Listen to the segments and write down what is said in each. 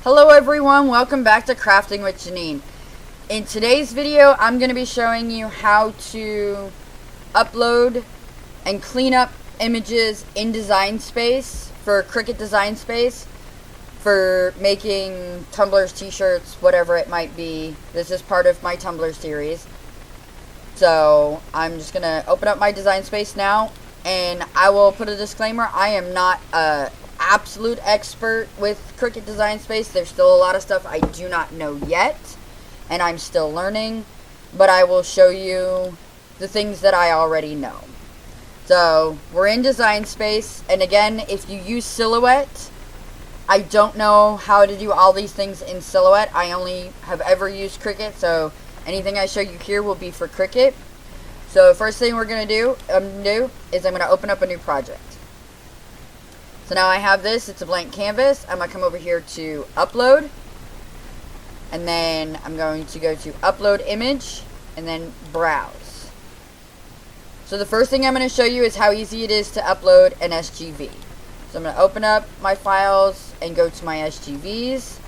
Hello everyone, welcome back to Crafting with Janine. In today's video, I'm going to be showing you how to upload and clean up images in Design Space for Cricut Design Space for making tumblers, t-shirts, whatever it might be. This is part of my Tumblr series. So I'm just going to open up my Design Space now, and I will put a disclaimer. I am not a absolute expert with Cricut Design Space. There's still a lot of stuff I do not know yet, and I'm still learning, but I will show you the things that I already know. So we're in Design Space, and again, if you use Silhouette, I don't know how to do all these things in Silhouette. I only have ever used Cricut, so anything I show you here will be for Cricut. So first thing we're going to do is I'm going to open up a new project. So now I have this, it's a blank canvas. I'm going to come over here to upload, and then I'm going to go to upload image, and then browse. So the first thing I'm going to show you is how easy it is to upload an SGV. So I'm going to open up my files and go to my SGVs,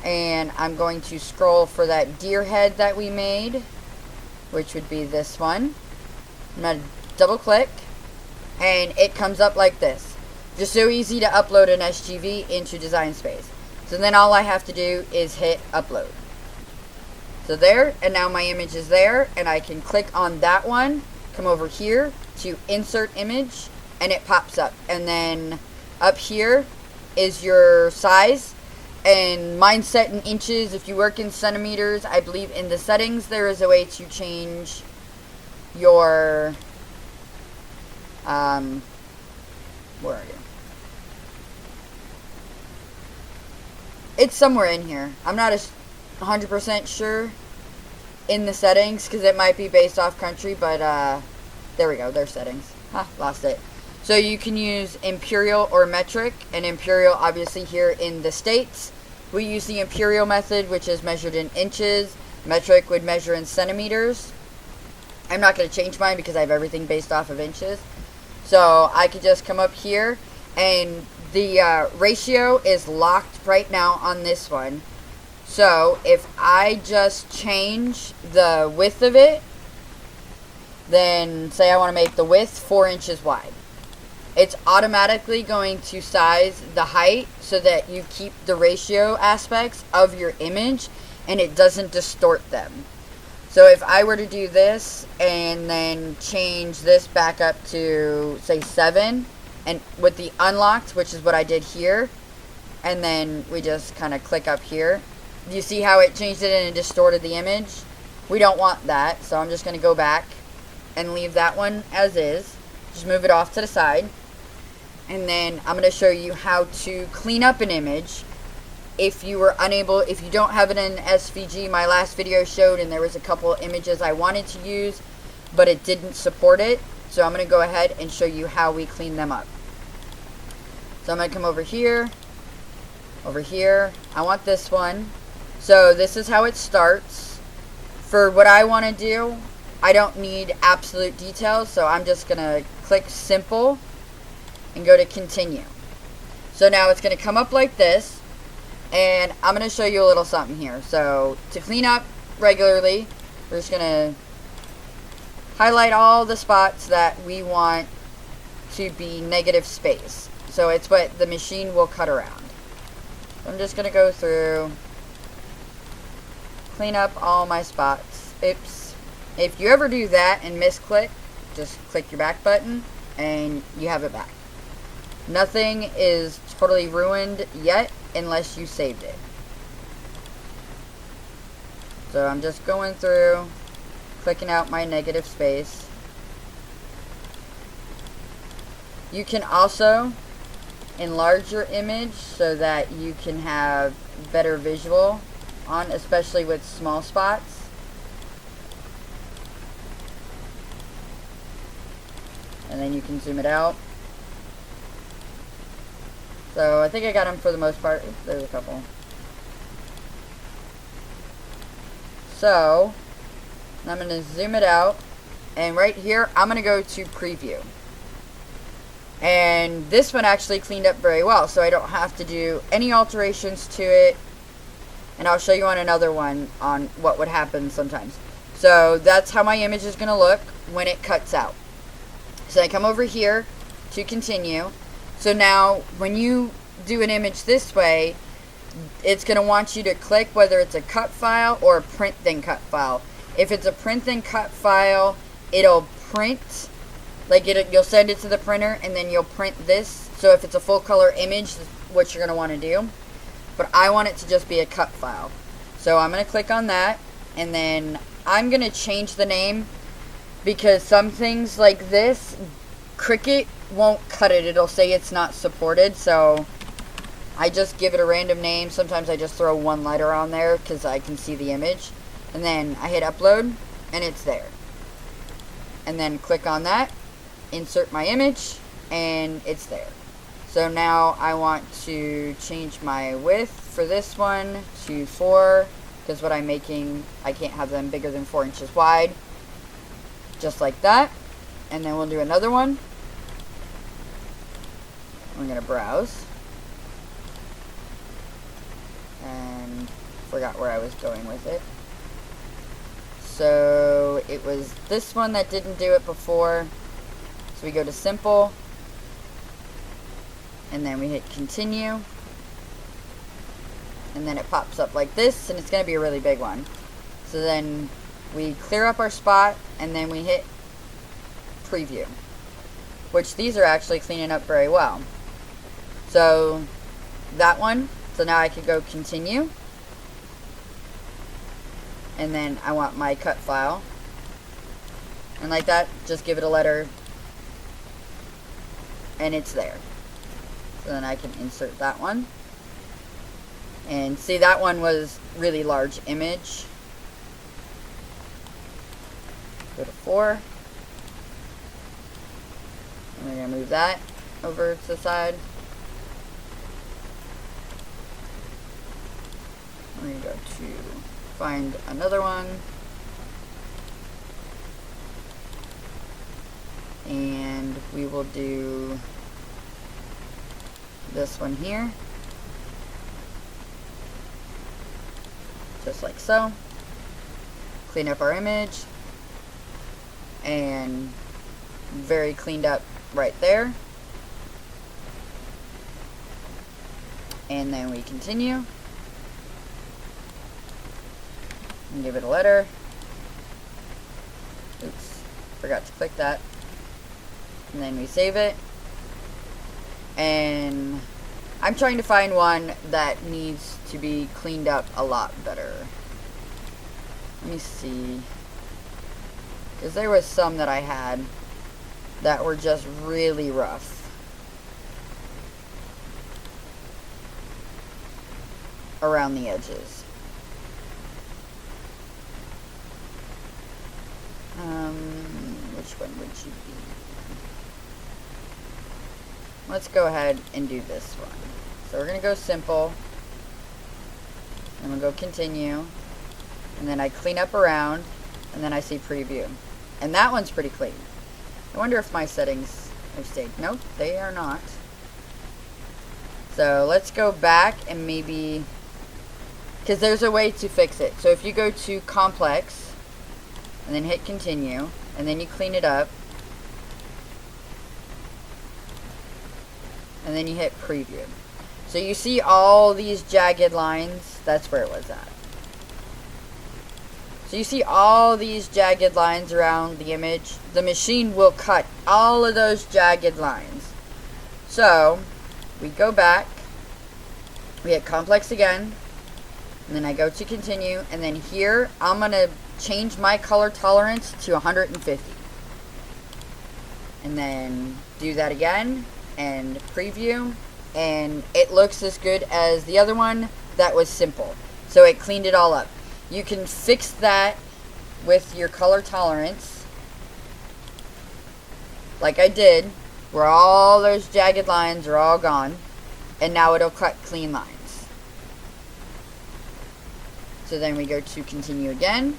and I'm going to scroll for that deer head that we made, which would be this one. I'm going to double click, and it comes up like this. Just so easy to upload an SGV into Design Space. So then all I have to do is hit upload. So there, and now my image is there, and I can click on that one, come over here to insert image, and it pops up. And then up here is your size, and mine's set in inches. If you work in centimeters, I believe in the settings there is a way to change your where are you? It's somewhere in here. I'm not 100% sure in the settings because it might be based off country, but there we go, there's settings. Lost it. So you can use imperial or metric, and imperial obviously here in the States. We use the imperial method, which is measured in inches. Metric would measure in centimeters. I'm not going to change mine because I have everything based off of inches. So I could just come up here, and the ratio is locked right now on this one. So if I just change the width of it, then say I want to make the width 4 inches wide, it's automatically going to size the height so that you keep the ratio aspects of your image and it doesn't distort them. So if I were to do this and then change this back up to say 7, and with the unlocked, which is what I did here, and then we just kind of click up here. Do you see how it changed it and it distorted the image? We don't want that, so I'm just going to go back and leave that one as is. Just move it off to the side. And then I'm going to show you how to clean up an image. If you don't have it in SVG, my last video showed, and there was a couple images I wanted to use, but it didn't support it. So I'm going to go ahead and show you how we clean them up. So I'm going to come over here. I want this one. So this is how it starts. For what I want to do, I don't need absolute details, so I'm just going to click simple and go to continue. So now it's going to come up like this, and I'm going to show you a little something here. So to clean up regularly, we're just going to highlight all the spots that we want to be negative space. So it's what the machine will cut around. So I'm just going to go through, clean up all my spots. Oops. If you ever do that and misclick, just click your back button and you have it back. Nothing is totally ruined yet unless you saved it. So I'm just going through, clicking out my negative space. You can also enlarge your image so that you can have better visual on, especially with small spots. And then you can zoom it out. So I think I got them for the most part. Oops, there's a couple. So I'm going to zoom it out, and right here I'm going to go to preview. And this one actually cleaned up very well, so I don't have to do any alterations to it. and I'll show you on another one on what would happen sometimes. So that's how my image is going to look when it cuts out. So I come over here to continue. So now when you do an image this way, it's going to want you to click whether it's a cut file or a print then cut file. If it's a print then cut file, it'll print, like you'll send it to the printer and then you'll print this. So if it's a full color image, that's what you're going to want to do. But I want it to just be a cut file. So I'm going to click on that, and then I'm going to change the name, because some things like this, Cricut won't cut it. It'll say it's not supported, so I just give it a random name. Sometimes I just throw one letter on there because I can see the image. And then I hit upload, and it's there. And then click on that, insert my image, and it's there. So now I want to change my width for this one to 4, because what I'm making, I can't have them bigger than 4 inches wide. Just like that. And then we'll do another one. I'm going to browse. And forgot where I was going with it. So it was this one that didn't do it before. So we go to simple. And then we hit continue. And then it pops up like this, and it's going to be a really big one. So then we clear up our spot, and then we hit preview. Which these are actually cleaning up very well. So that one. So now I could go continue. And then I want my cut file. And like that, just give it a letter. And it's there. So then I can insert that one. And see, that one was really large image. Go to 4. And we're going to move that over to the side. We're going to go to find another one. And we will do this one here, just like so. Clean up our image, and very cleaned up right there. And then we continue and give it a letter. Oops, forgot to click that. And then we save it. And I'm trying to find one that needs to be cleaned up a lot better. Let me see. Because there was some that I had that were just really rough. Around the edges. Which one would you be? Let's go ahead and do this one. So we're going to go simple. And we'll go continue. And then I clean up around. And then I see preview. And that one's pretty clean. I wonder if my settings have stayed. Nope, they are not. So let's go back and maybe... because there's a way to fix it. So if you go to complex. And then hit continue. And then you clean it up. And then you hit preview. So you see all these jagged lines. That's where it was at. So you see all these jagged lines around the image. The machine will cut all of those jagged lines. So we go back. We hit complex again. And then I go to continue. And then here I'm going to change my color tolerance to 150. And then do that again. And preview, and it looks as good as the other one that was simple. So it cleaned it all up. You can fix that with your color tolerance, like I did, where all those jagged lines are all gone, and now it'll cut clean lines. So then we go to continue again.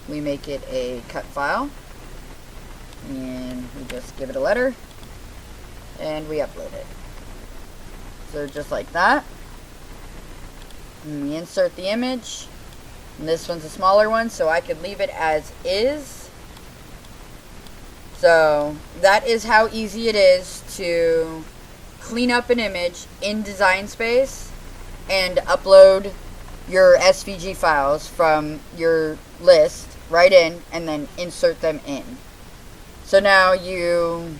We make it a cut file, and we just give it a letter. And we upload it. So just like that. And we insert the image. And this one's a smaller one, so I could leave it as is. So that is how easy it is to clean up an image in Design Space and upload your SVG files from your list right in and then insert them in. So now you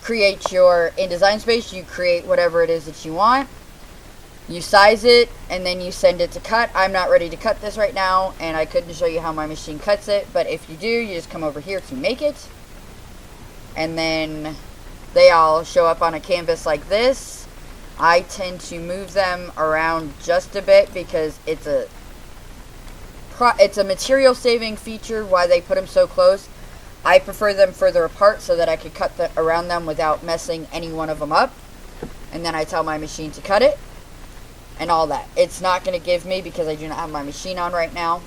create in Design Space, you create whatever it is that you want. You size it and then you send it to cut. I'm not ready to cut this right now and I couldn't show you how my machine cuts it, but if you do, you just come over here to make it. And then they all show up on a canvas like this. I tend to move them around just a bit because it's a material saving feature why they put them so close. I prefer them further apart so that I could cut around them without messing any one of them up. And then I tell my machine to cut it and all that. It's not going to give me because I do not have my machine on right now.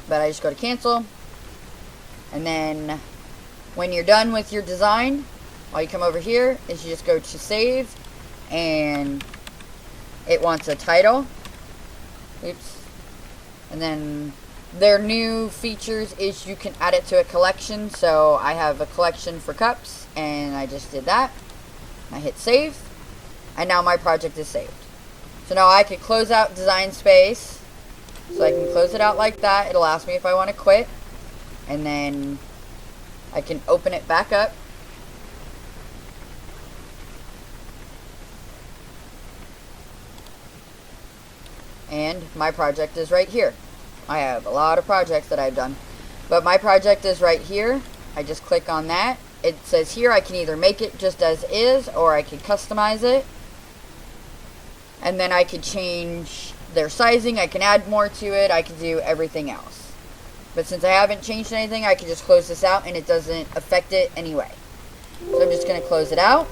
But I just go to cancel. And then when you're done with your design, all you come over here is you just go to save, and it wants a title. Oops. And then their new features is you can add it to a collection. So I have a collection for cups, and I just did that. I hit save, and now my project is saved. So now I could close out Design Space. So I can close it out like that. It'll ask me if I want to quit, and then I can open it back up. And my project is right here. I have a lot of projects that I've done, but my project is right here. I just click on that. It says here I can either make it just as is or I can customize it. And then I could change their sizing. I can add more to it. I can do everything else. But since I haven't changed anything, I can just close this out and it doesn't affect it anyway. So I'm just going to close it out.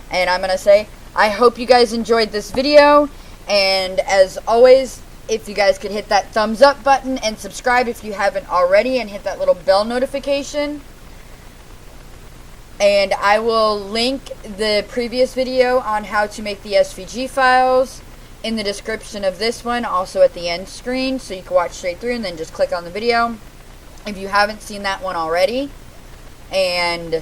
And I'm going to say, I hope you guys enjoyed this video. And as always, if you guys could hit that thumbs up button and subscribe if you haven't already, and hit that little bell notification. And I will link the previous video on how to make the SVG files in the description of this one, also at the end screen, so you can watch straight through and then just click on the video if you haven't seen that one already. And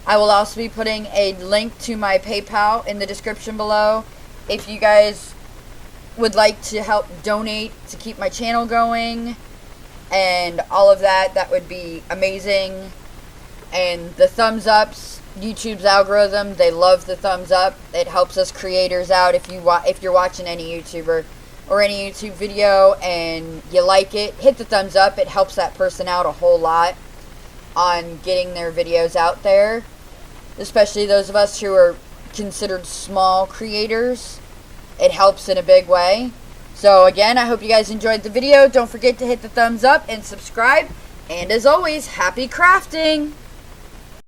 I will also be putting a link to my PayPal in the description below. If you guys would like to help donate to keep my channel going and all of that, that would be amazing. And the thumbs ups, YouTube's algorithm, they love the thumbs up. It helps us creators out. If you're watching any YouTuber or any YouTube video and you like it, hit the thumbs up. It helps that person out a whole lot on getting their videos out there, especially those of us who are considered small creators. It helps in a big way. So again, I hope you guys enjoyed the video. Don't forget to hit the thumbs up and subscribe. And as always, happy crafting!